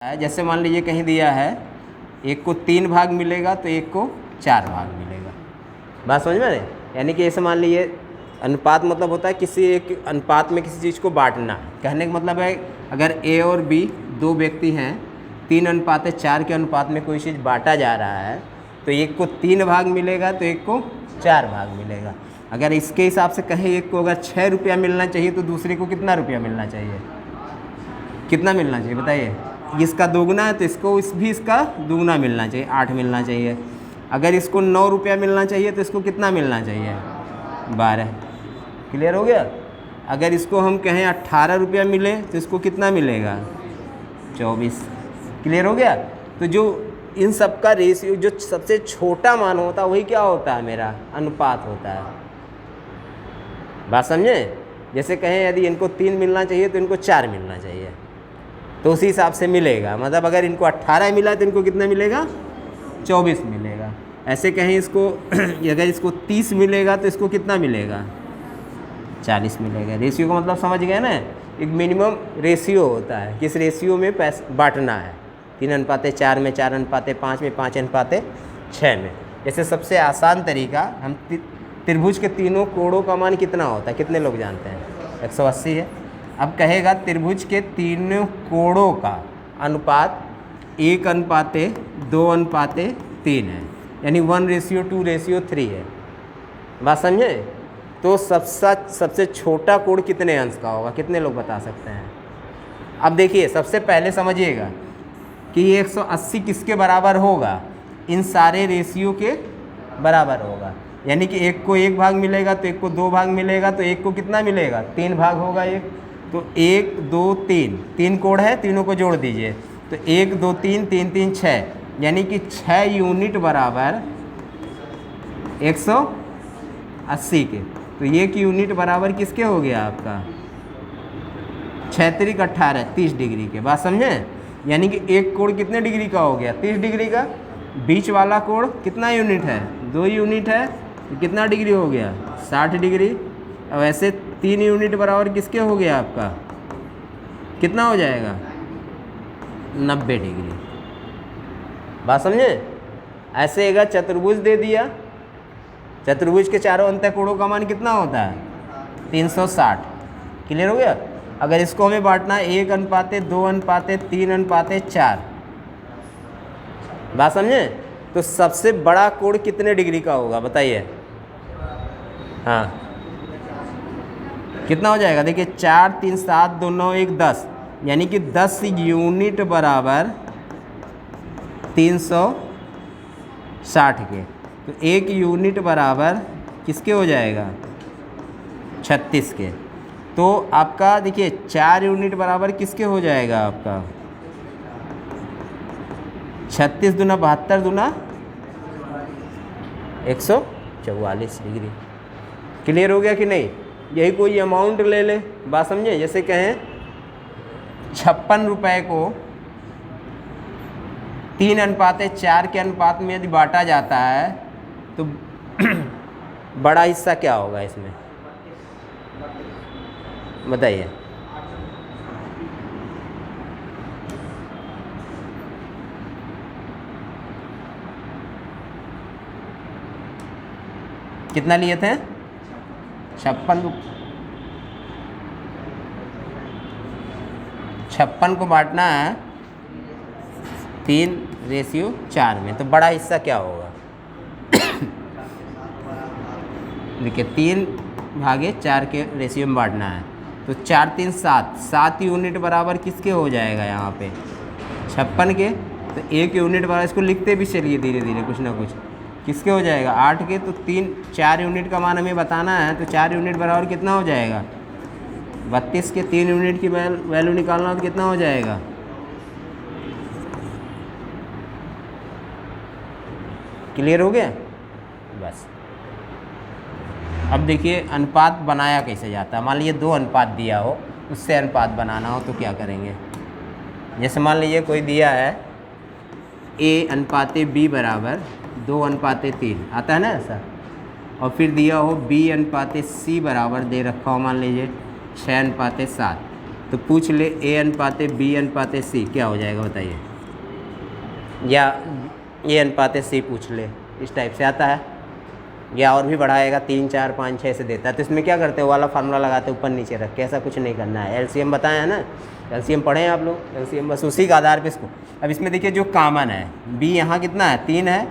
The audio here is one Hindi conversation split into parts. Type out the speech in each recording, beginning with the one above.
जैसे मान लीजिए कहीं दिया है एक को 3 भाग मिलेगा तो एक को 4 भाग मिलेगा। बात समझ में आ रही? यानी कि ऐसे मान लीजिए अनुपात मतलब होता है किसी एक अनुपात में किसी चीज़ को बांटना। कहने का मतलब है अगर ए और बी दो व्यक्ति हैं, 3:4 के अनुपात में कोई चीज़ बांटा जा रहा है तो एक को 3 भाग मिलेगा तो एक को 4 भाग मिलेगा। अगर इसके हिसाब से कहें एक को अगर 6 रुपया मिलना चाहिए तो दूसरे को कितना रुपया मिलना चाहिए, कितना मिलना चाहिए बताइए? इसका दोगुना है तो इसको इसका दोगुना मिलना चाहिए, 8 मिलना चाहिए। अगर इसको 9 रुपया मिलना चाहिए तो इसको कितना मिलना चाहिए, 12। क्लियर हो गया? अगर इसको हम कहें 18 रुपया मिले तो इसको कितना मिलेगा, 24। क्लियर हो गया? तो जो इन सब का रेशियो जो सबसे छोटा मान होता है वही क्या होता है, मेरा अनुपात होता है। बात समझे? जैसे कहें यदि इनको 3 मिलना चाहिए तो इनको 4 मिलना चाहिए तो उसी हिसाब से मिलेगा। मतलब अगर इनको 18 मिला तो इनको कितना मिलेगा, 24 मिलेगा। ऐसे कहें इसको अगर इसको 30 मिलेगा तो इसको कितना मिलेगा, 40 मिलेगा। रेशियो का मतलब समझ गए ना? एक मिनिमम रेशियो होता है, किस रेशियो में पैसा बांटना है, 3:4 में, 4:5 में, 5:6 में। जैसे सबसे आसान तरीका, हम त्रिभुज के तीनों कोणों का मान कितना होता है, कितने लोग जानते हैं, 180 है। अब कहेगा त्रिभुज के तीनों कोणों का अनुपात 1:2:3 है, यानी 1:2:3 है। बात समझे? तो सबसे छोटा कोण कितने अंश का होगा, कितने लोग बता सकते हैं? अब देखिए सबसे पहले समझिएगा कि ये 180 किसके बराबर होगा, इन सारे रेशियो के बराबर होगा। यानी कि एक को 1 भाग मिलेगा तो एक को 2 भाग मिलेगा तो एक को कितना मिलेगा, 3 भाग होगा एक। तो 1 2 3 कोण है, तीनों को जोड़ दीजिए तो 1 2 3 3 3 6, यानी कि 6 यूनिट बराबर 180 के। तो 1 यूनिट बराबर किसके हो गया आपका, 6 3 18 30 डिग्री के। बात समझे? यानी कि एक कोण कितने डिग्री का हो गया, 30 डिग्री का। बीच वाला कोण कितना यूनिट है, 2 यूनिट है, तो कितना डिग्री हो गया, 60 डिग्री। अब ऐसे 3 यूनिट बराबर किसके हो गया आपका, कितना हो जाएगा, 90 डिग्री। बात समझे? ऐसे अगर चतुर्भुज दे दिया, चतुर्भुज के चारों अंतःकोणों का मान कितना होता है, 360। क्लियर हो गया? अगर इसको हमें बांटना है 1:2:3:4। बात समझे? तो सबसे बड़ा कोण कितने डिग्री का होगा बताइए? हाँ, कितना हो जाएगा? देखिए 4 3 7 2 9 1 10, यानी कि 10 यूनिट बराबर 360 के। तो 1 यूनिट बराबर किसके हो जाएगा, 36 के। तो आपका देखिए 4 यूनिट बराबर किसके हो जाएगा आपका, 36 दूना 72 दूना 144 डिग्री। क्लियर हो गया कि नहीं? यही कोई अमाउंट ले ले। बात समझे? जैसे कहें 56 रुपये को 3:4 के अनुपात में यदि बांटा जाता है तो बड़ा हिस्सा क्या होगा इसमें बताइए? कितना लिए थे, 56 को बांटना है 3:4 में, तो बड़ा हिस्सा क्या होगा देखिए 3/4 के रेशियो में बांटना है तो 4 3 7 यूनिट बराबर किसके हो जाएगा यहाँ पे, 56 के। तो 1 यूनिट बराबर, इसको लिखते भी चलिए धीरे धीरे कुछ ना कुछ, किसके हो जाएगा, 8 के। तो 4 यूनिट का मान हमें बताना है तो 4 यूनिट बराबर कितना हो जाएगा, 32 के। 3 यूनिट की वैल्यू निकालना तो कितना हो जाएगा, क्लियर हो गया? बस अब देखिए अनुपात बनाया कैसे जाता है। मान लीजिए 2 अनुपात दिया हो, उससे अनुपात बनाना हो तो क्या करेंगे? जैसे मान लीजिए कोई दिया है A/B बराबर 2:3, आता है ना ऐसा। और फिर दिया हो B/C बराबर दे रखा हो मान लीजिए 6:7। तो पूछ ले ए अनुपाते बी अनुपाते सी क्या हो जाएगा बताइए, या ए अनुपाते सी पूछ ले, इस टाइप से आता है, या और भी बढ़ाएगा 3 4 5 6 से देता है। तो इसमें क्या करते हैं, वाला फार्मूला लगाते ऊपर नीचे रख के, ऐसा कुछ नहीं करना है। एलसीएम बताया है ना, एलसीएम पढ़े हैं आप लोग, एलसीएम बस उसी का आधार पे इसको। अब इसमें देखिए जो कॉमन है, बी यहाँ कितना है 3 है,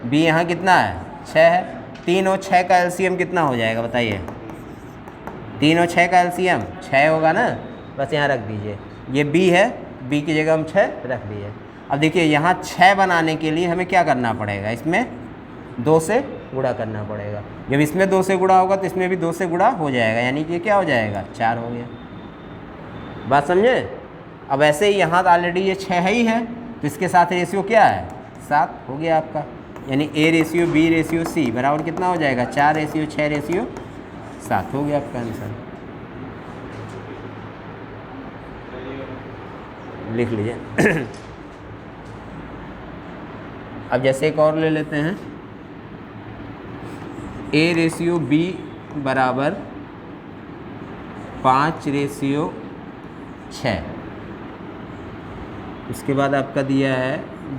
बी यहाँ कितना है 6 है, 3 और 6 का एलसीएम कितना हो जाएगा बताइए, 3 और 6 का एलसीएम 6 होगा ना, बस यहाँ रख दीजिए। ये बी है, बी की जगह हम 6 रख दीजिए। अब देखिए यहाँ 6 बनाने के लिए हमें क्या करना पड़ेगा, इसमें 2 से गुणा करना पड़ेगा। जब इसमें 2 से गुणा होगा तो इसमें भी 2 से गुणा हो जाएगा, यानी कि क्या हो जाएगा 4 हो गया। बात समझे। अब ऐसे ही यहाँ तो ऑलरेडी ये 6 ही है, तो इसके साथ रेशियो क्या है 7 हो गया आपका, यानी A ratio B ratio C बराबर कितना हो जाएगा 4 रेशियो 6 रेशियो 7 हो गया आपका आंसर। लिख लीजिए। अब जैसे एक और ले लेते हैं, ए रेशियो बी बराबर 5 रेशियो 6, उसके बाद आपका दिया है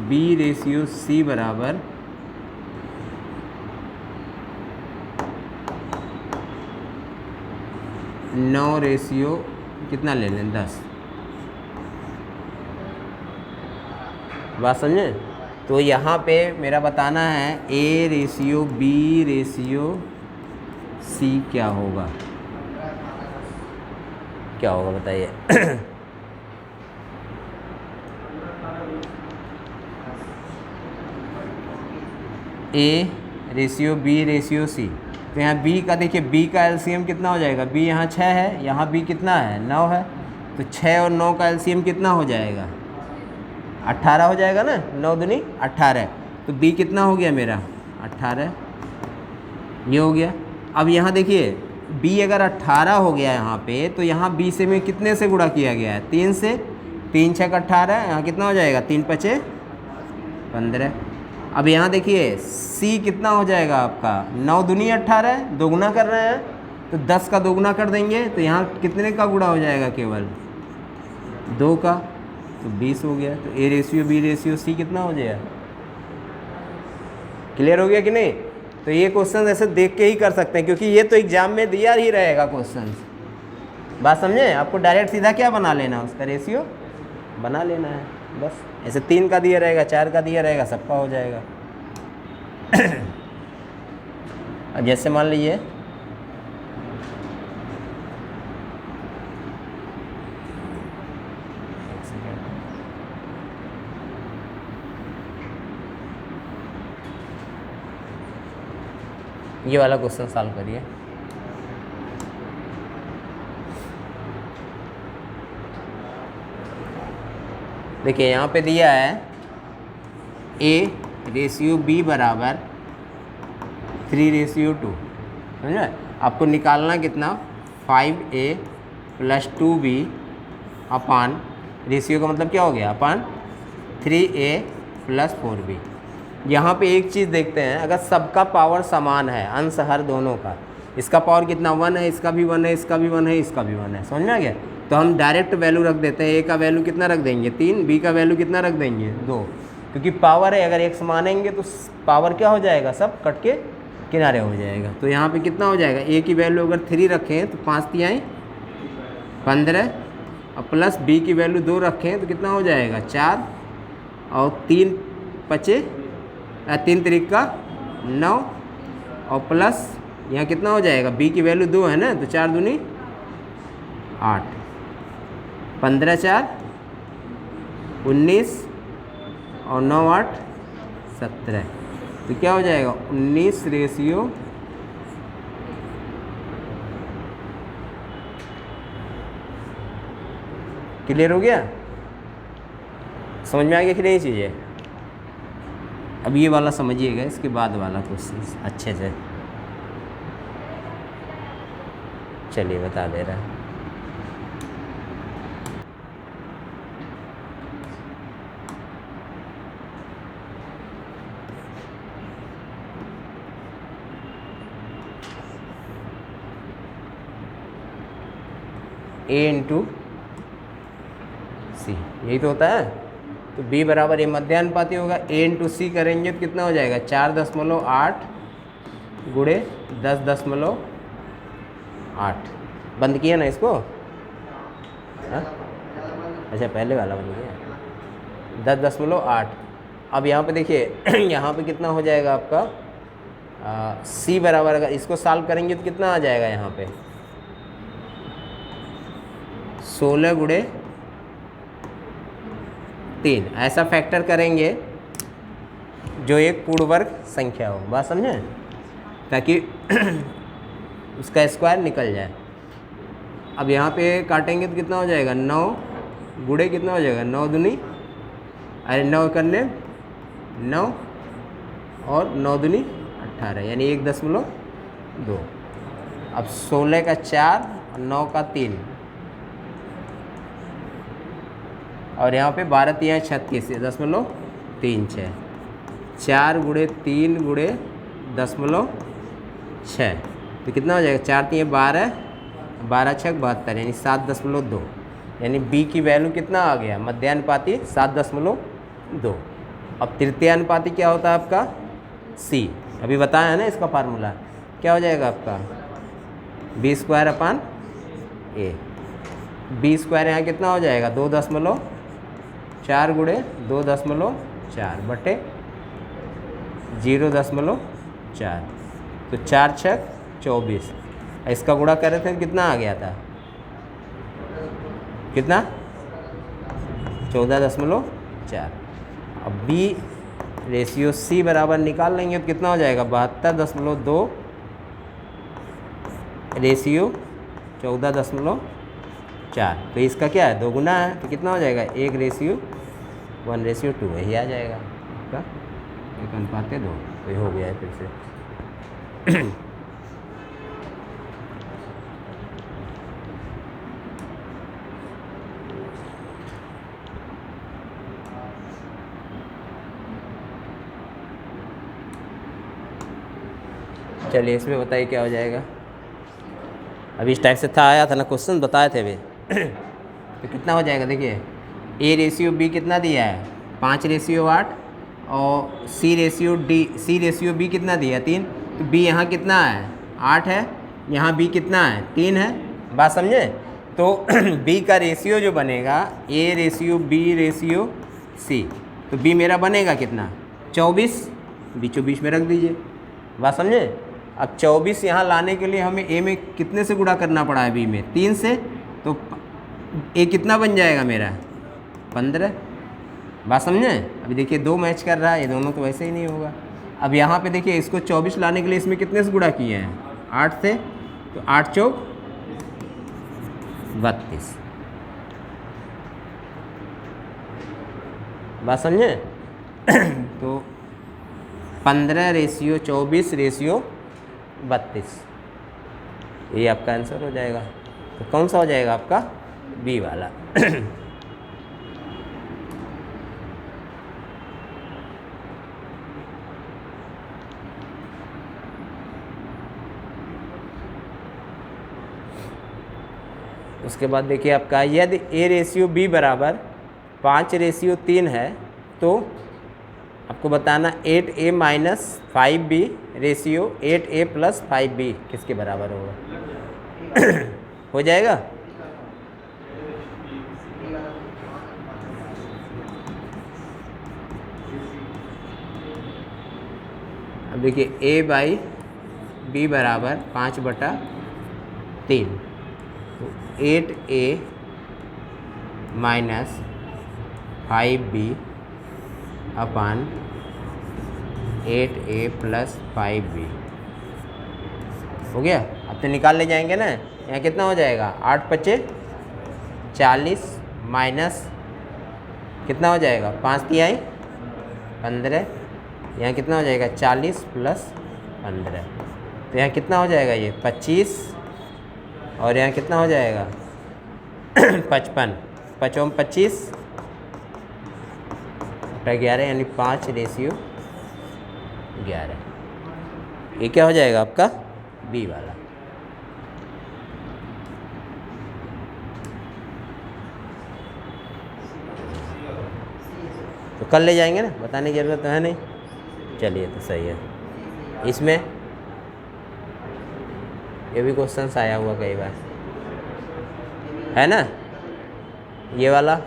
बी रेशियो सी बराबर 9 रेशियो कितना ले लें 10। बात समझे। तो यहाँ पे मेरा बताना है A ratio B ratio C क्या होगा, क्या होगा बताइए। A ratio B ratio C, तो यहाँ बी का देखिए, बी का एलसीएम कितना हो जाएगा, बी यहाँ 6 है, यहाँ बी कितना है 9 है, तो 6 और 9 का एलसीएम कितना हो जाएगा 18 हो जाएगा ना, 9 दूनी 18, तो बी कितना हो गया मेरा 18, ये हो गया। अब यहाँ देखिए बी अगर 18 हो गया यहाँ पे, तो यहाँ बी से में कितने से गुणा किया गया है 3 से, 3 6 18, यहाँ कितना हो जाएगा 3 5 15। अब यहाँ देखिए सी कितना हो जाएगा आपका 9 दूनी 18, दोगुना कर रहे हैं तो 10 का दोगुना कर देंगे, तो यहाँ कितने का गुणा हो जाएगा केवल 2 का, तो 20 हो गया। तो A ratio B ratio C कितना हो जाएगा, क्लियर हो गया कि नहीं। तो ये क्वेश्चन ऐसे देख के ही कर सकते हैं, क्योंकि ये तो एग्जाम में दिया ही रहेगा क्वेश्चन। बात समझे, आपको डायरेक्ट सीधा क्या बना लेना, उसका रेशियो बना लेना है बस। ऐसे 3 का दिया रहेगा, 4 का दिया रहेगा, सबका हो जाएगा। अब जैसे मान लीजिए ये वाला क्वेश्चन सॉल्व करिए। देखिए यहाँ पे दिया है ए रेशियो बी बराबर 3 रेशियो 2, समझे। आपको निकालना कितना 5a प्लस 2b अपान, रेशियो का मतलब क्या हो गया अपान 3a प्लस 4b। यहाँ पे एक चीज़ देखते हैं, अगर सबका पावर समान है, अंश हर दोनों का, इसका पावर कितना 1 है, इसका भी 1 है, इसका भी 1 है, इसका भी 1 है, समझ में आ गया। तो हम डायरेक्ट वैल्यू रख देते हैं, ए का वैल्यू कितना रख देंगे 3, बी का वैल्यू कितना रख देंगे 2, क्योंकि पावर है, अगर एक मानेंगे तो पावर क्या हो जाएगा सब कट के किनारे हो जाएगा। तो यहाँ पे कितना हो जाएगा, ए की वैल्यू अगर 3 रखें तो 5 तिहाई 15, और प्लस बी की वैल्यू 2 रखें तो कितना हो जाएगा 4, और 3 5 3 3 9, और प्लस यहाँ कितना हो जाएगा, बी की वैल्यू 2 है ना, तो 4 दूनी 8, 15 4 19, और 9 8 17, तो क्या हो जाएगा 19 रेशियो 2। क्लियर हो गया, समझ में आ गया कि नहीं चीज़ें। अब ये वाला समझिएगा, इसके बाद वाला क्वेश्चन अच्छे से चलिए बता दे रहा है। a इंटू सी, यही तो होता है। तो B बराबर ये मध्यानुपाती होगा, A इंटू सी करेंगे तो कितना हो जाएगा 4.8 गुणे 10.8। बंद किया ना इसको, हाँ अच्छा पहले वाला बंद किया, 10.8। अब यहाँ पे देखिए यहाँ पे कितना हो जाएगा आपका C बराबर, अगर इसको सॉल्व करेंगे तो कितना आ जाएगा यहाँ पे 16 गुणे 3। ऐसा फैक्टर करेंगे जो एक पूर्ण वर्ग संख्या हो, बात समझें, ताकि उसका स्क्वायर निकल जाए। अब यहाँ पे काटेंगे तो कितना हो जाएगा 9 गुणे कितना हो जाएगा 9 दूनी, अरे 9 करने 9 और 9 दूनी 18, यानी 1.2। अब 16 का 4 और 9 का 3, और यहाँ पे 12 3 36 0.36, 4 गुणे 3 गुणे 10.6, तो कितना हो जाएगा 4 3 12, 12 6 72, यानी 7.2। यानी B की वैल्यू कितना आ गया मध्यानुपाती 7.2। अब तृतीयानुपाती क्या होता है आपका C, अभी बताया है ना इसका फार्मूला, क्या हो जाएगा आपका B² अपान A। B² यहाँ कितना हो जाएगा 2.4 गुणे 2.4 बटे 0.4, तो 4 6 24। इसका गुणा कर रहे थे कितना आ गया था, कितना 14.4। अब B रेशियो C बराबर निकाल लेंगे तो कितना हो जाएगा 72.2 रेशियो 14.4। तो इसका क्या है 2 गुना है, तो कितना हो जाएगा 1:1:2, यही आ जाएगा आपका 1:2। तो ये हो गया है फिर से। चलिए इसमें बताइए क्या हो जाएगा। अभी इस टाइप से था, आया था ना क्वेश्चन, बताए थे अभी। तो कितना हो जाएगा देखिए, A रेशियो B कितना दिया है 5:8, और C रेशियो B कितना दिया 3, तो B यहाँ कितना है 8 है, यहाँ B कितना है 3 है, बात समझे। तो B का रेशियो जो बनेगा A ratio B ratio C, तो B मेरा बनेगा कितना 24, बीचों बीच में रख दीजिए, बात समझे। अब 24 यहाँ लाने के लिए हमें A में कितने से गुणा करना पड़ा है B में 3 से, तो A कितना बन जाएगा मेरा 15, बात समझे। अभी देखिए 2 मैच कर रहा है, ये दोनों तो वैसे ही नहीं होगा। अब यहाँ पे देखिए इसको 24 लाने के लिए इसमें कितने से गुणा किए हैं 8 से, तो 8 चौक 32, बात समझे। तो 15 रेशियो 24 रेशियो 32, ये आपका आंसर हो जाएगा। तो कौन सा हो जाएगा आपका B वाला। उसके बाद देखिए आपका यदि A रेशियो B बराबर 5:3 है, तो आपको बताना 8A minus 5B ratio 8A plus 5B किसके बराबर होगा। हो जाएगा। अब देखिए A/B बराबर 5/3, तो 8A माइनस 5B अपान 8A प्लस 5B हो गया। अब तो निकाल ले जाएंगे ना, यहाँ कितना हो जाएगा 8 5 40 माइनस कितना हो जाएगा 5 3 15, यहाँ कितना हो जाएगा 40 प्लस 15, तो यहाँ कितना हो जाएगा ये 25, और यहाँ कितना हो जाएगा 55, 5 25 11, यानी 5:11। ये क्या हो जाएगा आपका B वाला। तो कल ले जाएंगे ना, बताने की ज़रूरत तो है नहीं। चलिए तो सही है। इसमें ये भी क्वेश्चन आया हुआ कई बार, है ना, ये वाला।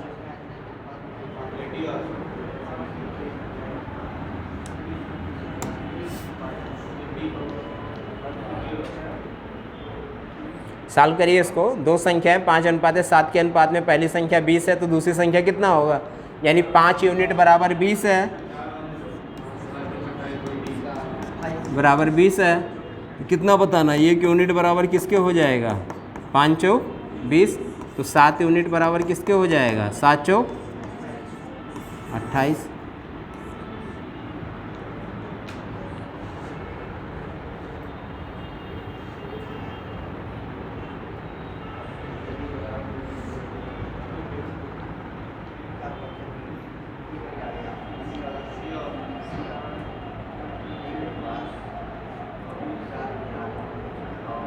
सॉल्व करिए इसको। दो संख्याएं 5:7 के अनुपात में, पहली संख्या 20 है तो दूसरी संख्या कितना होगा, यानी 5 यूनिट बराबर 20 है, बराबर 20 है। तो कितना बताना, 1 यूनिट बराबर किसके हो जाएगा, 5 चौक 20, तो 7 यूनिट बराबर किसके हो जाएगा, 7 चौक 28।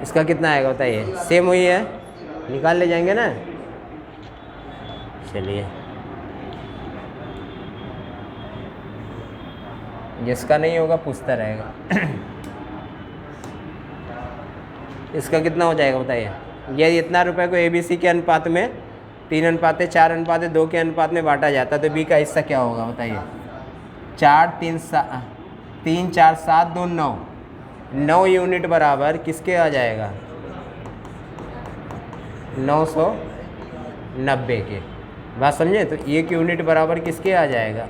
इसका कितना आएगा बताइए, सेम हुई है, निकाल ले जाएंगे ना। चलिए, जिसका नहीं होगा पूछता रहेगा। इसका कितना हो जाएगा बताइए, ये इतना रुपए को ABC के अनुपात में 3:4:2 के अनुपात में बांटा जाता है, तो B का हिस्सा क्या होगा बताइए, 4 3 4 7 2 9, 9 यूनिट बराबर किसके आ जाएगा, 990 के। बात समझे, तो 1 यूनिट बराबर किसके आ जाएगा,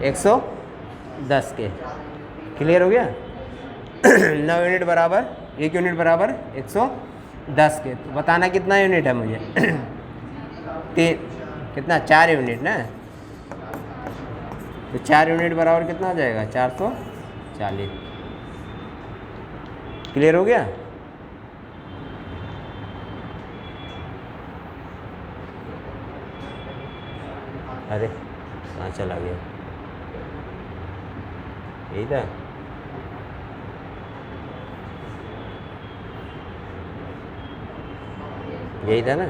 110 के। क्लियर हो गया। 9 यूनिट बराबर 1 यूनिट बराबर 110 के। तो बताना कितना यूनिट है मुझे, कितना, 4 यूनिट ना। तो 4 यूनिट बराबर कितना हो जाएगा, 440। क्लियर हो गया। अरे कहाँ चला गया, यही था। यही था ना।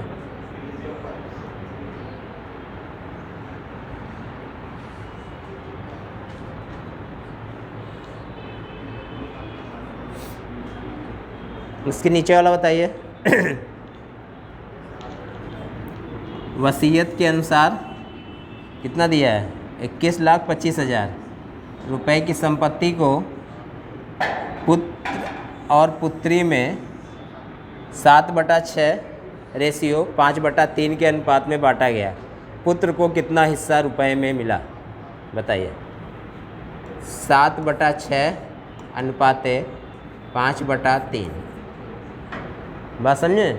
इसके नीचे वाला बताइए। वसीयत के अनुसार कितना दिया है, 21,25,000 रुपए की संपत्ति को पुत्र और पुत्री में 7/6 रेशियो 5/3 के अनुपात में बांटा गया। पुत्र को कितना हिस्सा रुपए में मिला बताइए। 7/6 अनुपात 5/3, बात समझे।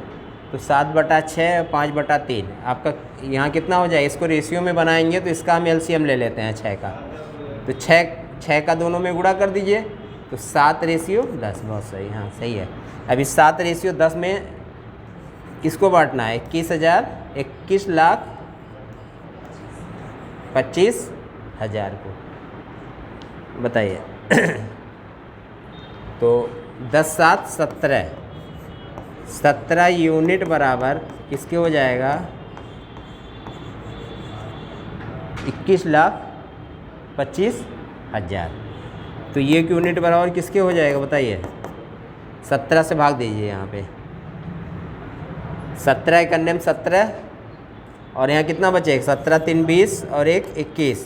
तो 7/6 और 5/3 आपका यहाँ कितना हो जाए, इसको रेशियो में बनाएंगे तो इसका हम LCM ले लेते हैं 6 का। तो 6 का दोनों में गुणा कर दीजिए, तो 7/10। बहुत सही, हाँ सही है। अभी 7/10 में किसको बांटना है, 21,25,000 को, बताइए। तो 10 7 17, 17 यूनिट बराबर किसके हो जाएगा, 21,25,000। तो ये यूनिट बराबर किसके हो जाएगा बताइए, 17 से भाग दीजिए यहाँ पे। 17 के अन्य में 17, और यहाँ कितना बचेगा, 17 3 20 और 1 21।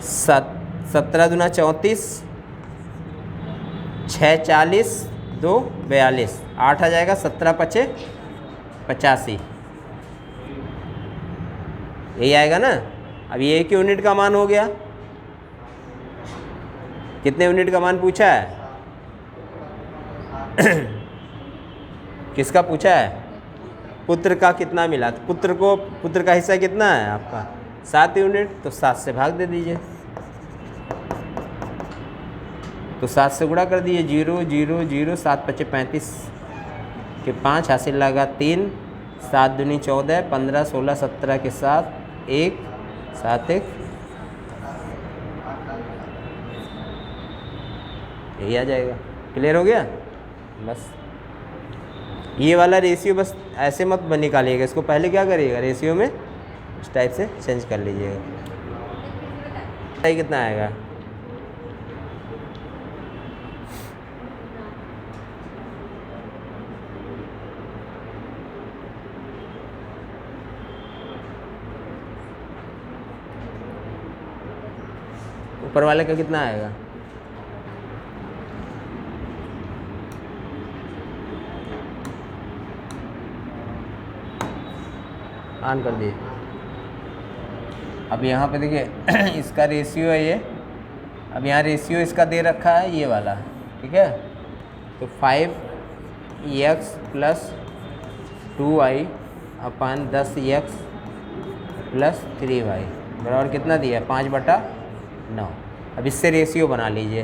17 दूना 34, 6 40, 2 42, 8 आ जाएगा, 17 5 85, यही आएगा ना। अब ये 1 यूनिट का मान हो गया। कितने यूनिट का मान पूछा है, किसका पूछा है, पुत्र का कितना मिला। तो पुत्र का हिस्सा कितना है आपका, 7 यूनिट। तो 7 से भाग दे दीजिए, तो 7 से गुणा कर दीजिए, 0 0 0, 7 5 35 के 5 हासिल लगा 3, 7 दूनी 14, 15 16 17 के 7 1 7 1, यही आ जाएगा। क्लियर हो गया। बस ये वाला रेशियो बस ऐसे मत निकालिएगा, इसको पहले क्या करिएगा, रेशियो में इस टाइप से चेंज कर लीजिएगा। सही कितना आएगा? ऊपर वाले का कितना आएगा? ऑन कर दीजिए। अब यहाँ पे देखिए इसका रेशियो है ये। अब यहाँ रेशियो इसका दे रखा है ये वाला, ठीक है। तो 5x + 2y अपन 10x + 3y बराबर कितना दिया? 5/9। अब इससे रेशियो बना लीजिए।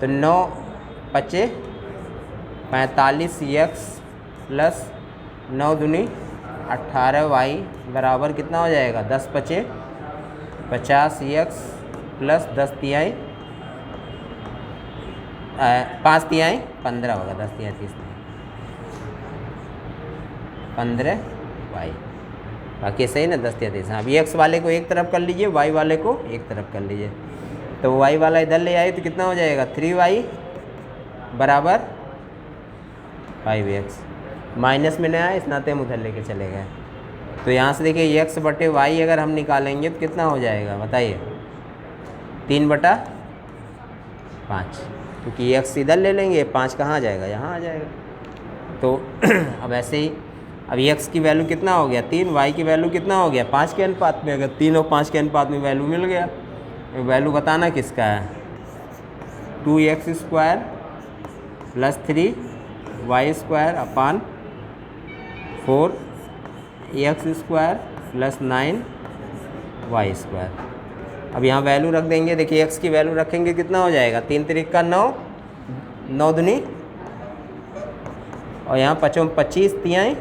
तो 9 × 5 45x + 9 दूनी 18y बराबर कितना हो जाएगा? 10 × 5 50x + 10 तिहाई 5 तिहाई 15 होगा। 10 तिहाई 30 15y। बाकी सही ना? 10 तिहाई 30। अब x वाले को एक तरफ कर लीजिए, y वाले को एक तरफ कर लीजिए। तो y वाला इधर ले आए तो कितना हो जाएगा? 3y बराबर 5x। माइनस में नहीं आया, इस नाते हम उधर लेके चले गए। तो यहाँ से देखिए x/y अगर हम निकालेंगे तो कितना हो जाएगा बताइए? 3/5, क्योंकि x इधर ले लेंगे, 5 कहाँ आ जाएगा? यहाँ आ जाएगा। तो अब ऐसे ही अब x की वैल्यू कितना हो गया? 3। y की वैल्यू कितना हो गया? 5 के अनुपात में। अगर 3 और 5 के अनुपात में वैल्यू मिल गया, वैल्यू बताना किसका है? 2x² + 3y² / 4x² + 9y²। अब यहाँ वैल्यू रख देंगे। देखिए x की वैल्यू रखेंगे कितना हो जाएगा? 3 × 3 = 9, 9 दूनी और यहाँ 5 25 तिहाई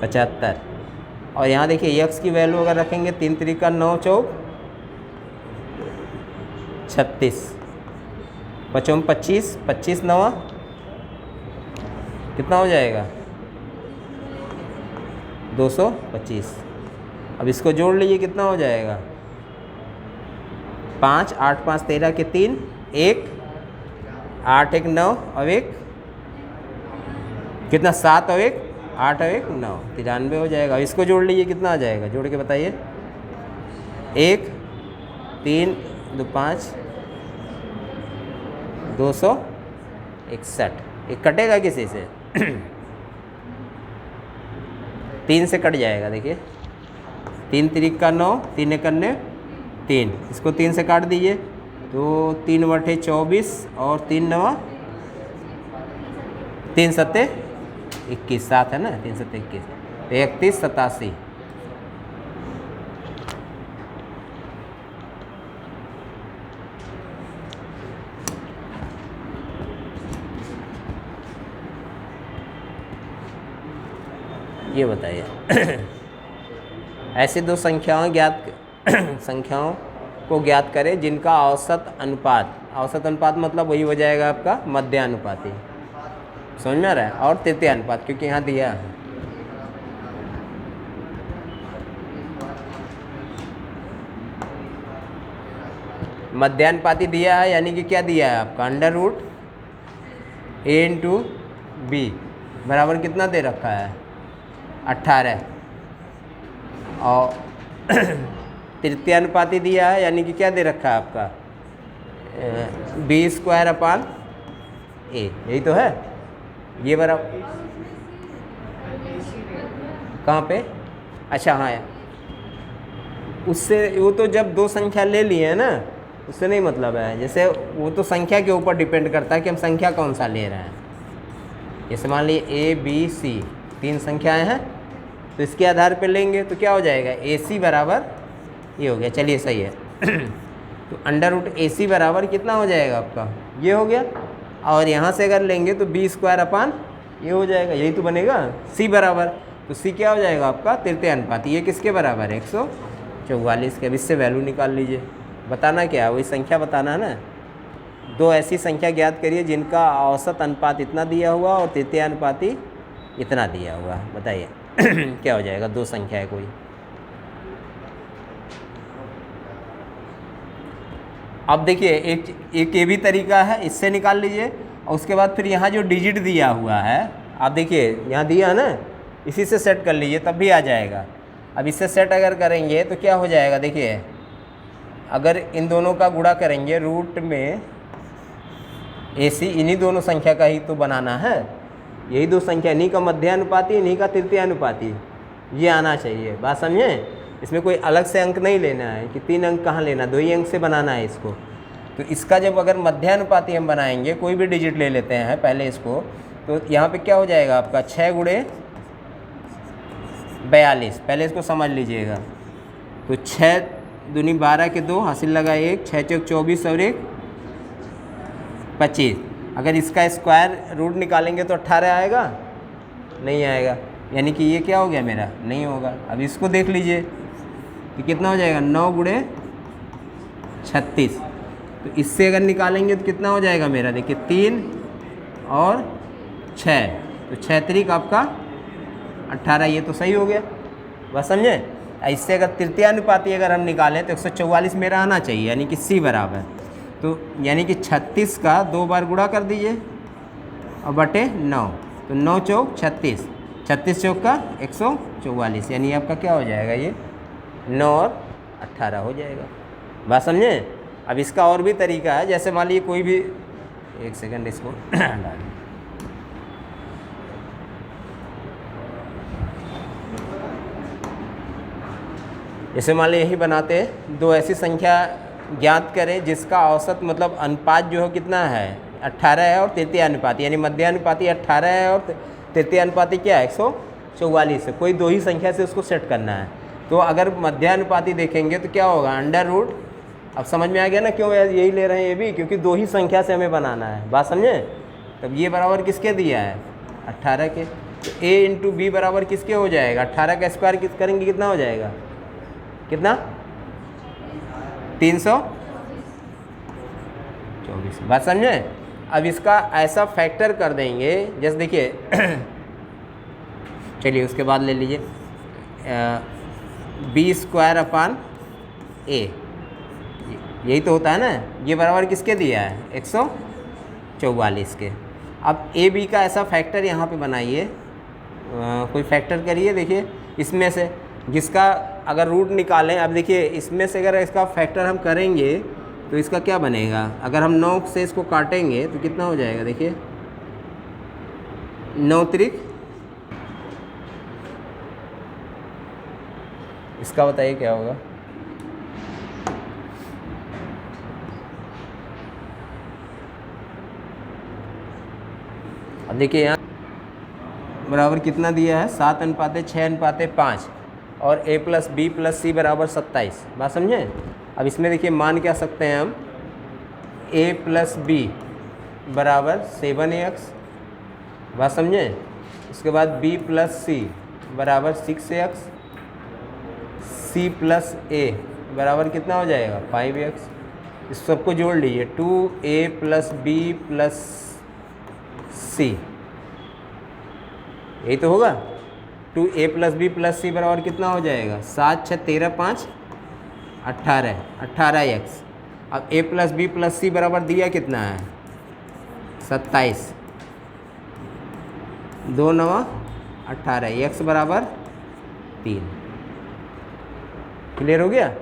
75। और यहाँ देखिए x की वैल्यू अगर रखेंगे 3 × 3 = 9, 4 36 5 25 25 9 कितना हो जाएगा? 225। अब इसको जोड़ लीजिए, कितना हो जाएगा? 5 8 5 13 के 3 1 8 1 9 और 1 कितना? 7 और 1 8 और 1 9 93 हो जाएगा। इसको जोड़ लीजिए, कितना आ जाएगा? जोड़ के बताइए। 1 3 2 5 261। एक कटेगा किसी से? 3 से कट जाएगा। देखिए 3 × 3 = 9, 3 × 9 3। इसको 3 से काट दीजिए तो 3/24 और 3 9 3 7 21 7 है ना? 3 7 21 तो 31 87। ये बताइए ऐसे दो संख्याओं को ज्ञात करें जिनका औसत अनुपात मतलब वही हो जाएगा आपका मध्यानुपाती। समझ में आ रहा है? और तृतीय अनुपात, क्योंकि यहाँ दिया है। मध्यानुपाती दिया है, यानी कि क्या दिया है आपका? √a × b बराबर कितना दे रखा है? 18। और तृतीय अनुपाती दिया है, यानी कि क्या दे रखा है आपका? b² / a। यही तो है। ये बराबर कहाँ पे? अच्छा हाँ, उससे वो तो जब दो संख्या ले लिए है ना, उससे नहीं मतलब है। जैसे वो तो संख्या के ऊपर डिपेंड करता है कि हम संख्या कौन सा ले रहे हैं। जैसे मान लीजिए a b c 3 संख्याएं हैं, तो इसके आधार पे लेंगे तो क्या हो जाएगा? AC बराबर ये हो गया। चलिए सही है। तो √AC बराबर कितना हो जाएगा आपका? ये हो गया। और यहाँ से अगर लेंगे तो b² / ये हो जाएगा। यही तो बनेगा। C बराबर, तो C क्या हो जाएगा आपका? तृतीय अनुपाती। ये किसके बराबर है? 144 के। अब इससे वैल्यू निकाल लीजिए। बताना क्या है? वही संख्या बताना है ना। दो ऐसी संख्या ज्ञात करिए जिनका औसत अनुपात इतना दिया हुआ और तृतीय अनुपाती इतना दिया हुआ। बताइए। क्या हो जाएगा, दो संख्या है कोई। अब देखिए एक ये भी तरीका है, इससे निकाल लीजिए। और उसके बाद फिर यहाँ जो डिजिट दिया हुआ है, आप देखिए यहाँ दिया है ना, इसी से सेट कर लीजिए तब भी आ जाएगा। अब इससे सेट अगर करेंगे तो क्या हो जाएगा, देखिए अगर इन दोनों का गुणा करेंगे रूट में AC, इन्हीं दोनों संख्या का ही तो बनाना है, यही दो संख्या, इन्हीं का मध्यानुपाती, इन्हीं का तृतीयानुपाती, ये आना चाहिए। बात समझें, इसमें कोई अलग से अंक नहीं लेना है कि 3 अंक कहाँ लेना, 2 ही अंक से बनाना है इसको। तो इसका जब अगर मध्यानुपाती हम बनाएंगे, कोई भी डिजिट ले लेते हैं पहले इसको, तो यहाँ पे क्या हो जाएगा आपका 6 गुणे 42, पहले इसको समझ लीजिएगा। तो 6 दूनी 12 के 2, हासिल लगा 1, 6 चौक 24 और 1 25। अगर इसका स्क्वायर रूट निकालेंगे तो 18 आएगा, नहीं आएगा, यानी कि ये क्या हो गया मेरा, नहीं होगा। अब इसको देख लीजिए कि कितना हो जाएगा, 9 गुणे 36। तो इससे अगर निकालेंगे तो कितना हो जाएगा मेरा, देखिए 3 और 6, तो 6 त्रिक आपका 18, ये तो सही हो गया। बस समझे। इससे अगर तृतीयानुपाती अगर हम निकालें तो 144 मेरा आना चाहिए, यानी कि C बराबर, तो यानी कि 36 का 2 बार गुणा कर दीजिए और बटे 9, तो 9 चौक 36, 36 चौक का 144, यानी आपका क्या हो जाएगा, ये 9 और 18 हो जाएगा। बात समझे। अब इसका और भी तरीका है, जैसे मान लीजिए कोई भी, एक सेकंड इसको डाल, जैसे मान लीजिए यही बनाते हैं, दो ऐसी संख्या ज्ञात करें जिसका औसत मतलब अनुपात जो है कितना है, 18 है और तृतीयानुपाती, यानी मध्यानुपाती 18 है और तृतीयानुपाती क्या है 144 है। कोई दो ही संख्या से उसको सेट करना है। तो अगर मध्यानुपाती देखेंगे तो क्या होगा, अंडर रूट। अब समझ में आ गया ना क्यों यही ले रहे हैं ये भी, क्योंकि दो ही संख्या से हमें बनाना है। बात समझे। तब ये बराबर किसके दिया है, 18 के। तो A इंटू B बराबर किसके हो जाएगा, 18 का स्क्वायर किस करेंगे कितना हो जाएगा, कितना 324। बात समझे। अब इसका ऐसा फैक्टर कर देंगे, जैसे देखिए चलिए उसके बाद ले लीजिए B स्क्वायर अपान A, यही तो होता है ना। ये बराबर किसके दिया है, 144 के। अब A B का ऐसा फैक्टर यहाँ पे बनाइए, कोई फैक्टर करिए। देखिए इसमें से जिसका अगर रूट निकालें, अब देखिए इसमें से अगर इसका फैक्टर हम करेंगे तो इसका क्या बनेगा, अगर हम 9 से इसको काटेंगे तो कितना हो जाएगा, देखिए 9 त्रिक, इसका बताइए क्या होगा। अब देखिए यहाँ बराबर कितना दिया है, 7:6:5 और A plus B plus C बराबर 27। बात समझे। अब इसमें देखिए मान क्या सकते हैं हम, A प्लस B बराबर 7AX। बात समझे। उसके बाद B प्लस C बराबर 6AX, C प्लस A बराबर कितना हो जाएगा 5AX। इस सबको जोड़ लीजिए, 2A plus B plus C, यही तो होगा। 2A plus B plus C बराबर कितना हो जाएगा, 7 6 13 5 18, 18x। अब A plus B plus C बराबर दिया कितना है, 27, 2 9 18, x बराबर 3। क्लियर हो गया।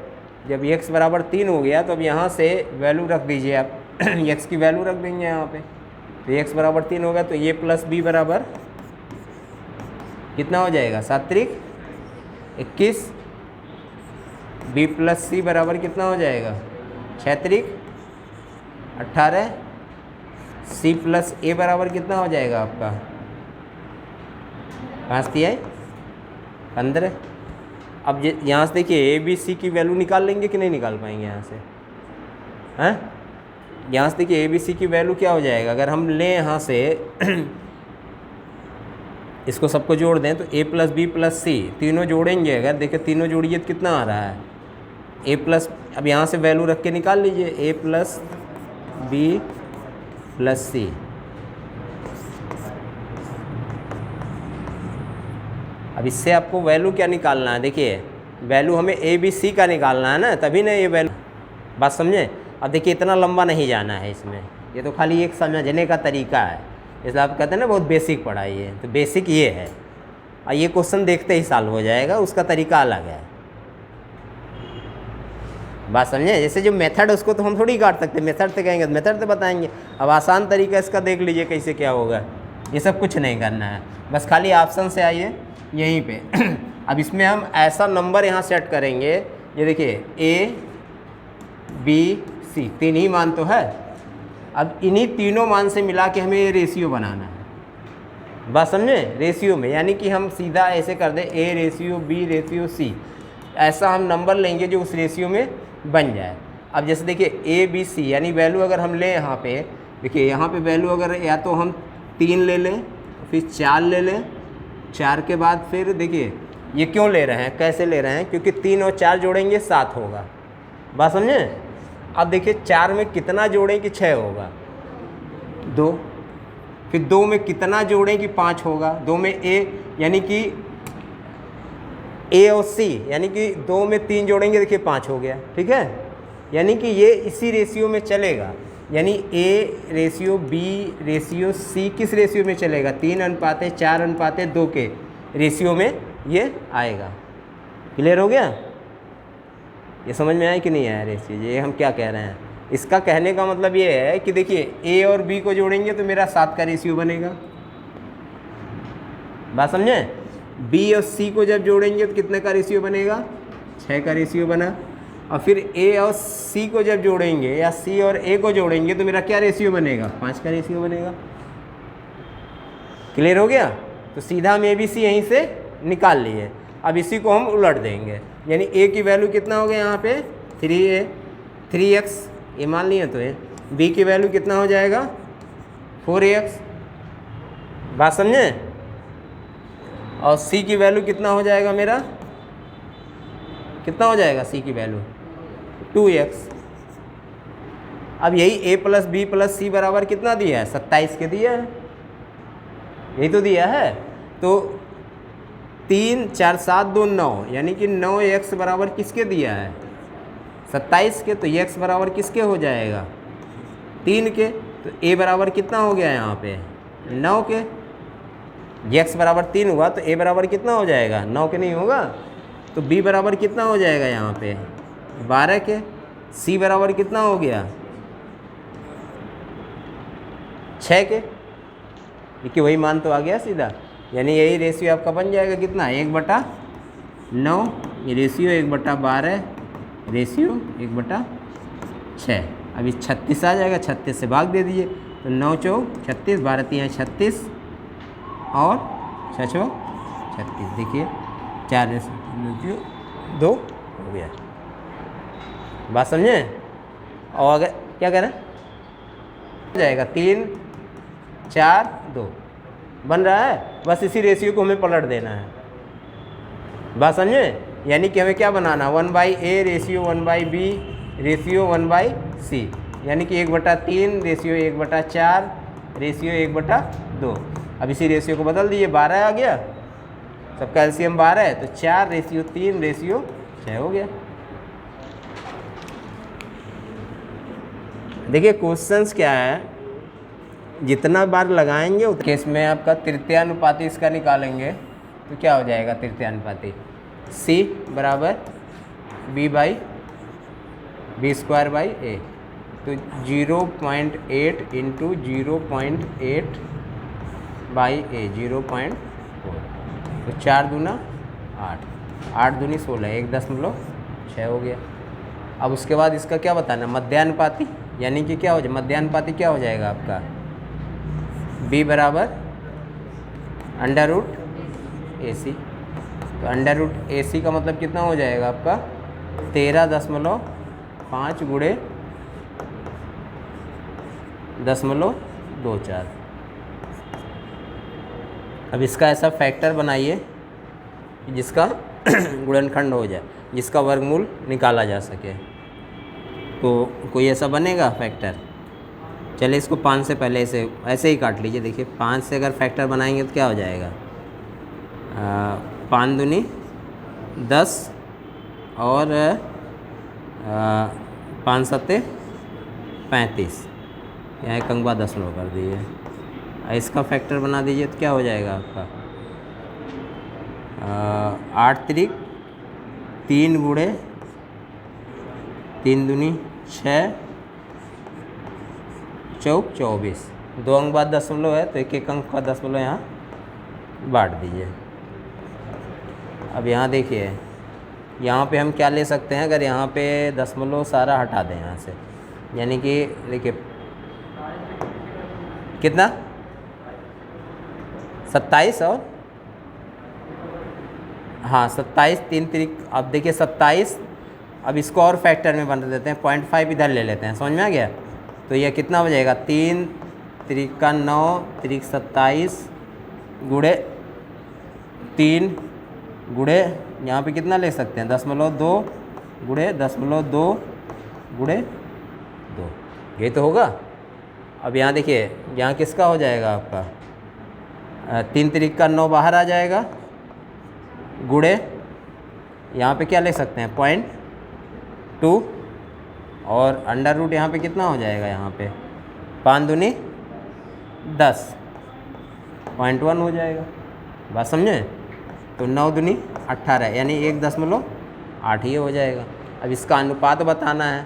जब x बराबर 3 हो गया तो अब यहाँ से वैल्यू रख दीजिए आप x की वैल्यू रख देंगे यहाँ पे। तो x बराबर 3 हो गया तो A प्लस B बराबर कितना हो जाएगा, 7 त्रिक 21। B प्लस C बराबर कितना हो जाएगा, 6 त्रिक 18। C प्लस A बराबर कितना हो जाएगा आपका, 5 तिहाई 15। अब यहाँ से देखिए A B C की वैल्यू निकाल लेंगे कि नहीं निकाल पाएंगे यहाँ से, हैं। यहाँ से देखिए A B C की वैल्यू क्या हो जाएगा, अगर हम लें यहाँ से इसको सबको जोड़ दें तो A plus B plus C तीनों जोड़ेंगे, अगर देखिए तीनों जोड़िए तो कितना आ रहा है, A प्लस, अब यहाँ से वैल्यू रख के निकाल लीजिए, A plus B plus C। अब अब इससे आपको वैल्यू क्या निकालना है, देखिए वैल्यू हमें ए बी सी का निकालना है ना, तभी ना ये वैल्यू, बात समझे। अब देखिए इतना लंबा नहीं जाना है इसमें, ये तो खाली एक समझने का तरीका है, इसलिए आप कहते हैं ना बहुत बेसिक पढ़ाई है, तो बेसिक ये है। और ये क्वेश्चन देखते ही सॉल्व हो जाएगा, उसका तरीका अलग है, बात समझे। जैसे जो मेथड उसको तो हम थोड़ी काट सकते, मेथड से कहेंगे तो मेथड से बताएंगे। अब आसान तरीका इसका देख लीजिए कैसे क्या होगा, ये सब कुछ नहीं करना है, बस खाली ऑप्शन से आइए यहीं पे। अब इसमें हम ऐसा नंबर यहाँ सेट करेंगे, ये देखिए ए बी सी तीन ही मान तो है। अब इन्हीं तीनों मान से मिला के हमें ये रेशियो बनाना है, बात समझे। रेशियो में यानी कि हम सीधा ऐसे कर दें A ratio B ratio C, ऐसा हम नंबर लेंगे जो उस रेशियो में बन जाए। अब जैसे देखिए ए बी सी यानी वैल्यू अगर हम लें यहाँ पे, देखिए यहाँ पे वैल्यू अगर या तो हम 3 ले लें फिर 4 ले लें, 4 के बाद फिर देखिए ये क्यों ले रहे हैं, कैसे ले रहे हैं, क्योंकि 3 और 4 जोड़ेंगे 7 होगा, बात समझे। अब देखिए 4 में कितना जोड़ें कि 6 होगा, 2, फिर 2 में कितना जोड़ें कि 5 होगा, 2 में ए यानी कि ए और सी यानी कि 2 में 3 जोड़ेंगे देखिए 5 हो गया, ठीक है। यानी कि ये इसी रेशियो में चलेगा, यानी A ratio B ratio C किस रेशियो में चलेगा, 3:4:2 के रेशियो में ये आएगा। क्लियर हो गया, ये समझ में आया कि नहीं आया रेशियो, ये हम क्या कह रहे हैं। इसका कहने का मतलब ये है कि देखिए ए और बी को जोड़ेंगे तो मेरा 7 का रेशियो बनेगा, बात समझे। बी और सी को जब जोड़ेंगे तो कितने का रेशियो बनेगा, 6 का रेशियो बना। और फिर ए और सी को जब जोड़ेंगे या सी और ए को जोड़ेंगे तो मेरा क्या रेशियो बनेगा, 5 का रेशियो बनेगा। क्लियर हो गया, तो सीधा हम ए बी सी यहीं से निकाल लिए। अब इसी को हम उलट देंगे, यानी ए की वैल्यू कितना हो गया यहाँ पे 3a 3x, ये मान लिए तो ये। बी की वैल्यू कितना हो जाएगा 4ax, बात समझे। और सी की वैल्यू कितना हो जाएगा मेरा, कितना हो जाएगा सी की वैल्यू 2x। अब यही a प्लस बी प्लस सी बराबर कितना दिया है, 27 के दिया है, यही तो दिया है। तो 3 4 7 2 9 यानी कि 9x बराबर किसके दिया है, 27 के। तो x बराबर किसके हो जाएगा 3 के। तो a बराबर कितना हो गया यहाँ पे 9 के। x बराबर 3 हुआ तो a बराबर कितना हो जाएगा 9 के, नहीं होगा। तो b बराबर कितना हो जाएगा यहाँ पे 12 के। c बराबर कितना हो गया 6 के। देखिए वही मान तो आ गया सीधा, यानी यही रेशियो आपका बन जाएगा कितना 1/9, ये रेशियो 1/12 रेशियो 1/6। अभी 36 आ जाएगा, 36 से भाग दे दीजिए तो 9 चौक 36, 12 3 36 और 6 चौक 36। देखिए 4 2 हो गया, बात समझे। और अगर क्या करें हो जाएगा 3 4 2 बन रहा है, बस इसी रेशियो को हमें पलट देना है, बात समझे। यानी कि हमें क्या बनाना 1/a ratio 1/b ratio 1/c, यानी कि 1/3 रेशियो 1/4 रेशियो 1/2। अब इसी रेशियो को बदल दीजिए, 12 आ गया, सब कैल्शियम 12 है तो 4 रेशियो 3 रेशियो 6 हो गया। देखिए क्वेश्चंस क्या है, जितना बार लगाएंगे उस केस में आपका तृतीयानुपाती इसका निकालेंगे तो क्या हो जाएगा तृतीयानुपाती c बराबर b/b²/a। तो 0.8 इंटू 0.8/a 0.4, तो 4 दूना 8, 8 दूनी 16, 1.6 हो गया। अब उसके बाद इसका क्या बताना मध्यानुपाती, यानी कि क्या हो जाए मध्यानुपाती क्या हो जाएगा आपका b बराबर √ac। तो √ac का मतलब कितना हो जाएगा आपका 13.5 गुणे 0.24। अब इसका ऐसा फैक्टर बनाइए जिसका गुणनखंड हो जाए, जिसका वर्गमूल निकाला जा सके। तो कोई ऐसा बनेगा फैक्टर, चलिए इसको 5 से पहले ऐसे ही काट लीजिए। देखिए 5 से अगर फैक्टर बनाएंगे तो क्या हो जाएगा 5 दूनी 10 और 5 सत्ते 35, यहाँ एक अंक बाद 10 कर दीजिए। इसका फैक्टर बना दीजिए तो क्या हो जाएगा आपका 8 त्रिक 3 गुणे 3 दूनी 6 चौक 24, 2 अंक बाद दशमलव है तो एक एक अंक का दशमलव यहाँ बांट दीजिए। अब यहाँ देखिए, यहाँ पे हम क्या ले सकते हैं, अगर यहाँ पे दशमलव सारा हटा दें यहाँ से, यानी कि देखिए कितना 27 और हाँ 27 3 त्रिक, अब देखिए 27, अब इसको और फैक्टर में बना देते हैं, 0.5 इधर ले लेते हैं, समझ में आ गया। तो यह कितना हो जाएगा 3 त्रिका 9 त्रिक 27 गुणे 3 गुणे यहाँ पे कितना ले सकते हैं 0.2 गुणे 0.2 गुणे 2, ये तो होगा। अब यहाँ देखिए, यहाँ किसका हो जाएगा आपका 3 त्रिक का 9 बाहर आ जाएगा, गुणे यहाँ पे क्या ले सकते हैं 0.2 और अंडर रूट यहाँ पे कितना हो जाएगा, यहाँ पे 5 दूनी 10, 0.1 हो जाएगा। बात समझे। तो 9 दूनी 18, यानी 1.8 ये हो जाएगा। अब इसका अनुपात बताना है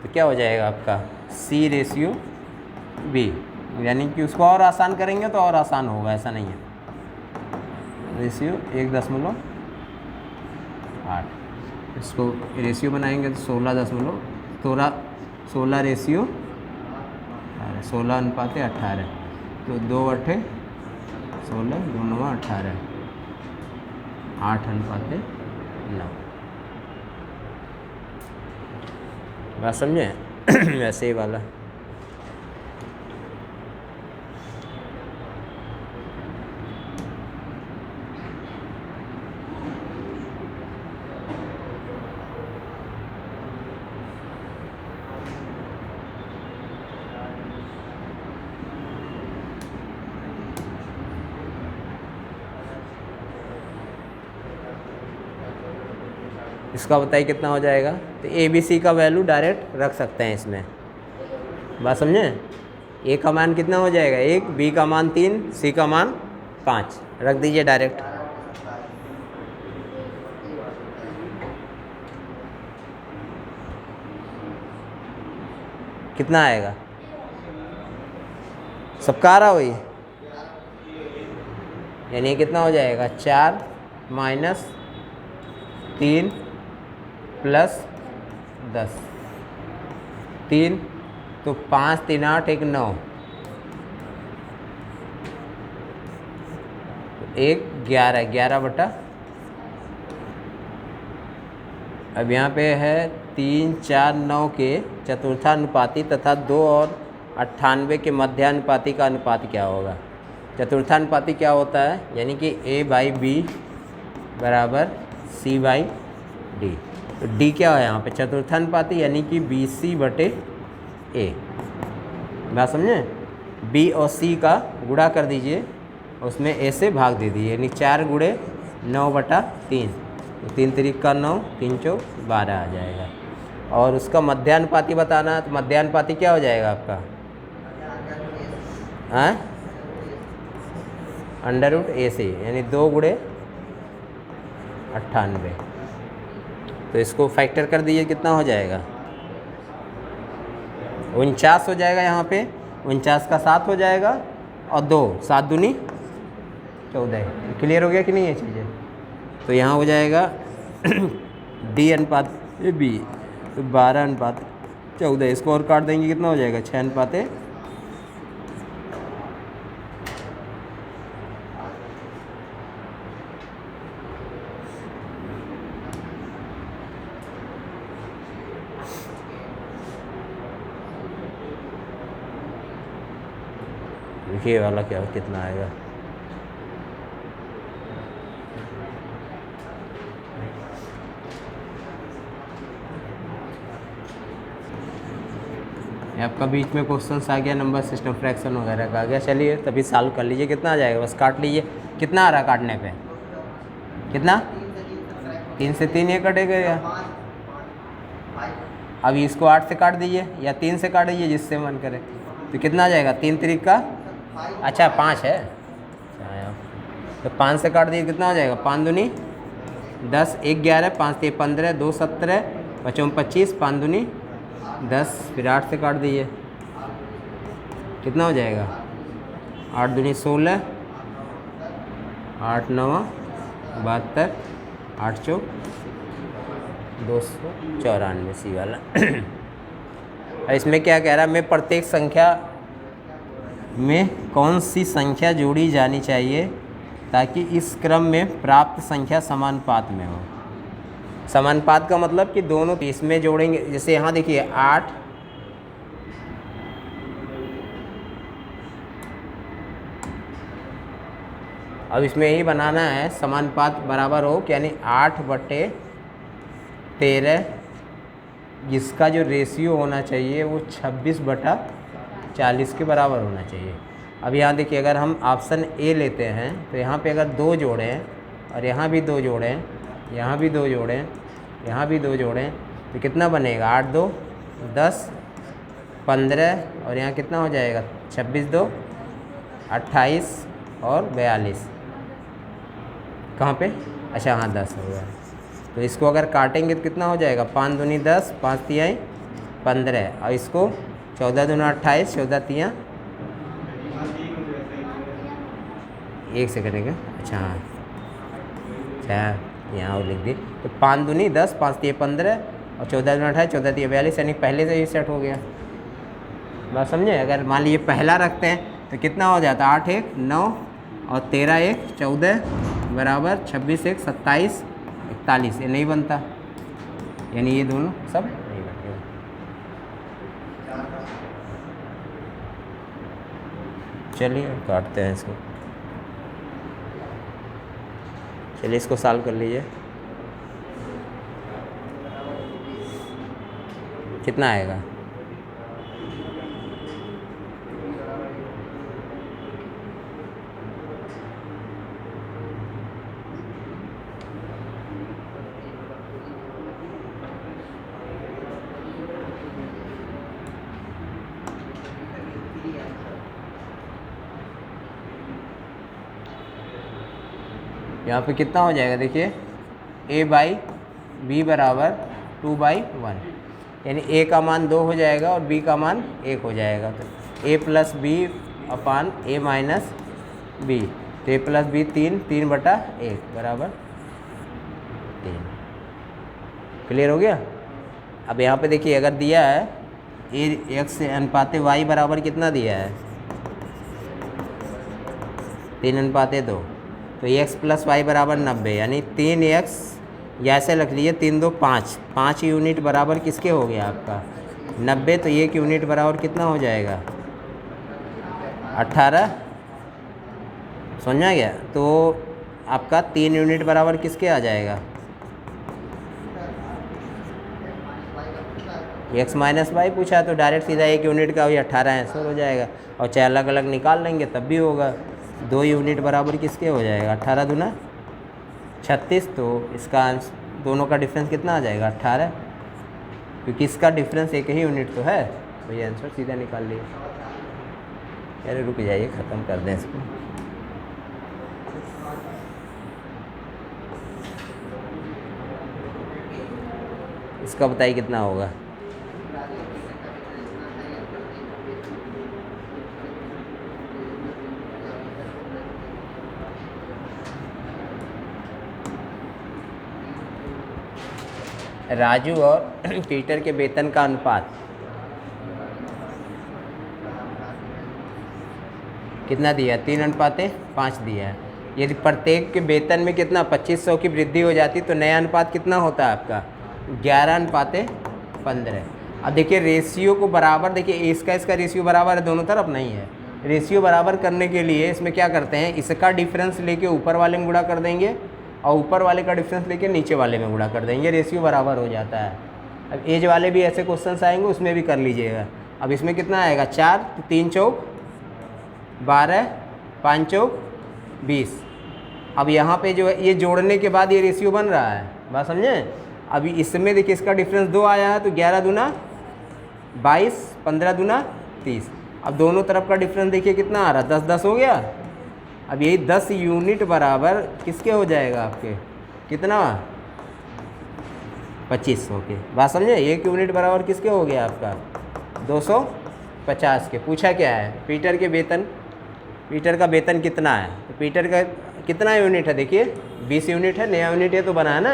तो क्या हो जाएगा आपका C/B, यानी कि उसको और आसान करेंगे तो और आसान होगा, ऐसा नहीं है। रेशियो 1.8, इसको रेशियो बनाएंगे तो 16 रेशियो 16:18, तो 2 8 16 2 9 18, 8:9। बात समझे। वैसे ही वाला इसका बताइए कितना हो जाएगा। तो ABC का वैल्यू डायरेक्ट रख सकते हैं इसमें। बात समझे। A का मान कितना हो जाएगा 1, B का मान 3, C का मान 5 रख दीजिए डायरेक्ट। कितना आएगा सबका आ रहा वही, यानी कितना हो जाएगा 4 माइनस 3 प्लस 10, 3 तो 5 3 8 1 9, 1 11 11/, अब यहाँ पे है 3 4 9 के चतुर्थानुपाती तथा 2 और 98 के मध्यानुपाती का अनुपात क्या होगा। चतुर्थानुपाती क्या होता है, यानी कि A/B बराबर C/D। तो D क्या है यहाँ पे चतुर्थानुपाती, यानी कि BC/A। बात समझे। B और C का गुणा कर दीजिए, उसमें A से भाग दे दीजिए, यानी 4 गुणे 9/3, 3 त्रिक का 9 3 चौक 12 आ जाएगा। और उसका मध्यानुपाती बताना है, तो मध्यानुपाती क्या हो जाएगा आपका √A से, यानी 2 गुणे 98। तो इसको फैक्टर कर दीजिए, कितना हो जाएगा 49 हो जाएगा। यहाँ पे 49 का 7 हो जाएगा और 2 7 दूनी 14। क्लियर हो गया कि नहीं ये चीज़ें। तो यहाँ हो जाएगा D/B तो 12/14। इसको और काट देंगे, कितना हो जाएगा 6/। ये वाला क्या कितना आएगा, आपका बीच में क्वेश्चंस आ गया, नंबर सिस्टम फ्रैक्शन वगैरह का आ गया। चलिए तभी सॉल्व कर लीजिए, कितना आ जाएगा बस काट लीजिए। कितना आ रहा काटने पे कितना? 3 से 3 ये कटेगा। अब इसको 8 से काट दीजिए या 3 से काट दीजिए, जिससे मन करे। तो कितना आ जाएगा? 3 त्रिक का, अच्छा 5 है, तो 5 से काट दीजिए, कितना हो जाएगा? 5 दूनी 10, 1 11, 5 3 15, 2 17, 5 25, 5 दूनी 10, फिर 8 से काट दीजिए, कितना हो जाएगा? 8 दूनी 16, 8 9 72, 8 चौक 294, सी वाला। इसमें क्या कह रहा है? मैं प्रत्येक संख्या में कौन सी संख्या जोड़ी जानी चाहिए ताकि इस क्रम में प्राप्त संख्या समानुपात में हो। समानुपात का मतलब कि दोनों इसमें जोड़ेंगे। जैसे यहाँ देखिए 8, अब इसमें यही बनाना है समानुपात बराबर हो, यानी 8/13, जिसका जो रेशियो होना चाहिए वो 26/40 के बराबर होना चाहिए। अब यहाँ देखिए, अगर हम ऑप्शन ए लेते हैं तो यहाँ पे अगर 2 जोड़ें और यहाँ भी 2 जोड़ें, यहाँ भी 2 जोड़ें, यहाँ भी 2 जोड़ें, तो कितना बनेगा? 8 2 10 15, और यहाँ कितना हो जाएगा? 26 2 28 और 42। कहाँ पे? अच्छा हाँ 10 हो गया। तो इसको अगर काटेंगे तो कितना हो जाएगा? 5 दूनी 10, 5 तिहाई 15, और इसको 14 दूना 28, 14 तिया 1 से करेंगे। अच्छा हाँ, अच्छा यहाँ और लिख दी। तो 5 दूनी 10, 5 तिया 15 और 14 दूना 28, 14 तिया 42, यानी पहले से ही सेट हो गया। बात समझे? अगर मान लीजिए पहला रखते हैं तो कितना हो जाता? 8 1 9 और 13 1 14 बराबर 26 1 27 41, ये नहीं बनता, यानी ये दोनों सब नहीं बनेगा। चलिए काटते हैं इसको, चलिए इसको सॉल्व कर लीजिए। कितना आएगा? यहाँ पे कितना हो जाएगा? देखिए a/b बराबर 2/1, यानी a का मान 2 हो जाएगा और b का मान 1 हो जाएगा। तो a + b upon a - b, तो a + b 3/1 बराबर 3। क्लियर हो गया? अब यहाँ पे देखिए, अगर दिया है x अनुपात y बराबर कितना दिया है? 3:2, तो x + y बराबर 90, यानी 3x, या ऐसे रख लीजिए 3 2 5, 5 यूनिट बराबर किसके हो गया आपका? 90, तो 1 यूनिट बराबर कितना हो जाएगा? 18। समझा गया? तो आपका 3 यूनिट बराबर किसके आ जाएगा? x - y पूछा तो डायरेक्ट सीधा 1 यूनिट का वही 18 आंसर हो जाएगा, और चाहे अलग अलग निकाल लेंगे तब भी होगा। 2 यूनिट बराबर किसके हो जाएगा? 18 दूना 36, तो इसका आंसर दोनों का डिफरेंस कितना आ जाएगा? 18, क्योंकि इसका डिफरेंस 1 ही यूनिट तो है, तो ये आंसर सीधा निकाल लिए। अरे रुक जाइए, ख़त्म कर दें इसको। इसका बताइए कितना होगा? राजू और पीटर के वेतन का अनुपात कितना दिया? 3:5 दिया है। यदि प्रत्येक के वेतन में कितना 2500 की वृद्धि हो जाती तो नया अनुपात कितना होता है आपका? 11:15। अब देखिए रेशियो को बराबर, देखिए इसका रेशियो बराबर है, दोनों तरफ नहीं है। रेशियो बराबर करने के लिए इसमें क्या करते हैं? इसका डिफरेंस लेके ऊपर वाले में गुणा कर देंगे और ऊपर वाले का डिफरेंस लेके नीचे वाले में गुणा कर देंगे, रेशियो बराबर हो जाता है। अब एज वाले भी ऐसे क्वेश्चंस आएंगे, उसमें भी कर लीजिएगा। अब इसमें कितना आएगा? 4, तो 3 चौक 12, 5 चौक 20, अब यहाँ पे जो है ये जोड़ने के बाद ये रेशियो बन रहा है, बात समझे। अभी इसमें देखिए इसका डिफरेंस 2 आया है, तो 11 दूना 22, 15 दूना 30। अब दोनों तरफ का डिफरेंस देखिए कितना आ रहा है, 10 10 हो गया। अब यही 10 यूनिट बराबर किसके हो जाएगा आपके, कितना 25 के, बात समझे। 1 यूनिट बराबर किसके हो गया आपका 250 के। पूछा क्या है, पीटर के वेतन, पीटर का वेतन कितना है, तो पीटर का कितना यूनिट है, देखिए 20 यूनिट है, नया यूनिट है तो बना है ना,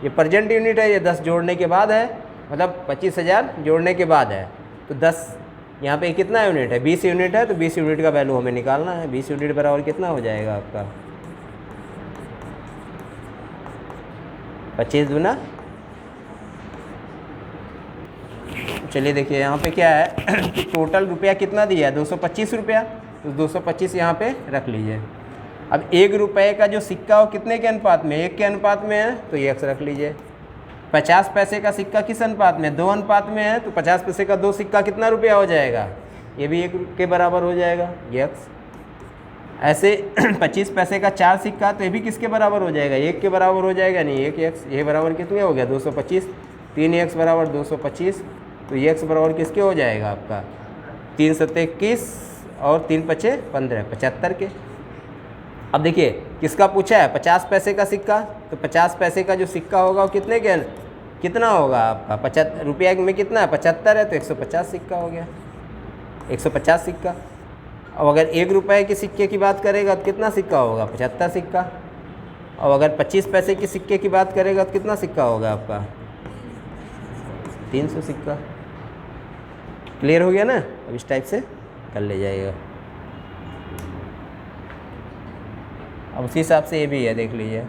ये प्रेजेंट यूनिट है, ये 10 जोड़ने के बाद है, मतलब 25,000 जोड़ने के बाद है, तो 10 यहाँ पे कितना यूनिट है, 20 यूनिट है, तो 20 यूनिट का वैल्यू हमें निकालना है। 20 यूनिट बराबर कितना हो जाएगा आपका 25 दूना, चलिए देखिए यहाँ पे क्या है कि टोटल रुपया कितना दिया है 225 रुपया, तो 225 यहाँ पे रख लीजिए। अब 1 रुपये का जो सिक्का हो कितने के अनुपात में, 1 के अनुपात में है, तो ये x रख लीजिए। 50 पैसे का सिक्का किस अनुपात में, 2 अनुपात में है, तो 50 पैसे का 2 सिक्का कितना रुपया हो जाएगा, ये भी 1 के बराबर हो जाएगा, ये x। ऐसे 25 पैसे का 4 सिक्का, तो ये भी किसके बराबर हो जाएगा, 1 के बराबर हो जाएगा, नहीं 1x, ये बराबर कितने हो गया 225, 3x बराबर 225, तो ये x बराबर किसके हो जाएगा आपका 3 7 21 और 3 5 15, 75 के। अब देखिए किसका पूछा है, 50 पैसे का सिक्का, तो 50 पैसे का जो सिक्का होगा वो कितने के, कितना होगा आपका 50 रुपया में कितना है 75 है, तो 150 सिक्का हो गया, 150 सिक्का। अब अगर 1 रुपये के सिक्के की बात करेगा तो कितना सिक्का होगा 75 सिक्का, और अगर 25 पैसे के सिक्के की बात करेगा तो कितना सिक्का होगा आपका 300 सिक्का। क्लियर हो गया ना, अब इस टाइप से कर ले जाएगा। अब उसी हिसाब से ये भी है, देख लीजिए।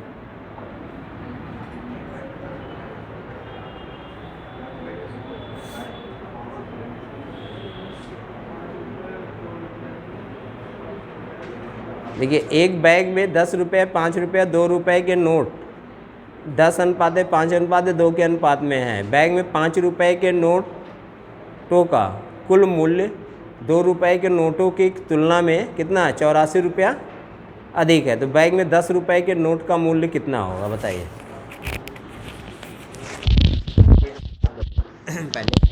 देखिए एक बैग में 10 रुपये, 5 रुपये, 2 रुपये के नोट 10 अनुपात 5 अनुपात 2 के अनुपात में है। बैग में 5 रुपये के नोटों का कुल मूल्य 2 रुपये के नोटों की तुलना में कितना 84 रुपया अधिक है, तो बैग में 10 रुपये के नोट का मूल्य कितना होगा बताइए। पहले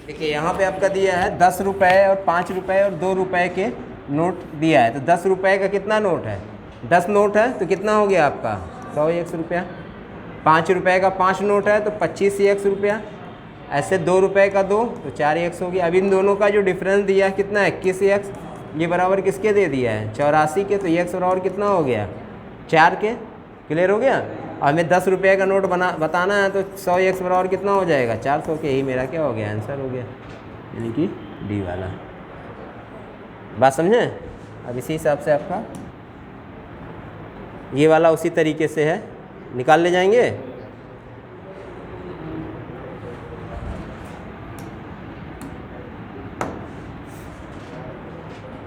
देखिए यहाँ पे आपका दिया है 10 रुपये और 5 रुपये और 2 रुपये के नोट दिया है, तो 10 रुपये का कितना नोट है, 10 नोट है तो कितना हो गया आपका 100 रुपया। 5 रुपये का 5 नोट है तो 25 रुपया। ऐसे 2 रुपये का 2 तो 4 हो गया। अब इन दोनों का जो डिफरेंस दिया है कितना है 21, ये बराबर किसके दे दिया है 84 के, तो ये बराबर कितना हो गया 4 के। क्लियर हो गया। और हमें 10 रुपये का नोट बताना है, तो 100 बराबर कितना हो जाएगा 400 के। यही मेरा क्या हो गया आंसर हो गया, यानी कि डी वाला। बात समझे। अब इसी हिसाब से आपका ये वाला उसी तरीके से है, निकाल ले जाएंगे।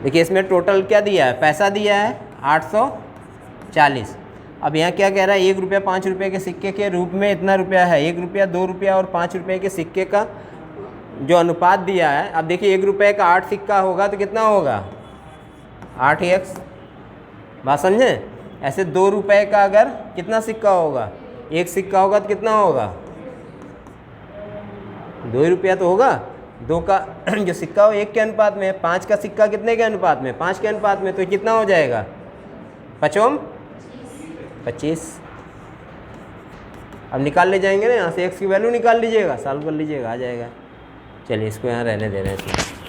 देखिए इसमें टोटल क्या दिया है, पैसा दिया है 840। अब यहाँ क्या कह रहा है 1 रुपया 5 रुपये के सिक्के के रूप में इतना रुपया है। 1 रुपया 2 रुपया और 5 रुपये के सिक्के का जो अनुपात दिया है, अब देखिए 1 रुपये का 8 सिक्का होगा तो कितना होगा 8x। बात समझे। ऐसे 2 रुपये का अगर कितना सिक्का होगा, 1 सिक्का होगा तो कितना होगा 2 रुपया तो होगा। 2 का जो सिक्का हो 1 के अनुपात में, 5 का सिक्का कितने के अनुपात में 5 के अनुपात में, तो कितना हो जाएगा 5 25। अब निकाल ले जाएंगे ना यहाँ से, x की वैल्यू निकाल लीजिएगा, सॉल्व कर लीजिएगा, आ जाएगा। चलिए इसको यहाँ रहने दे रहे हैं।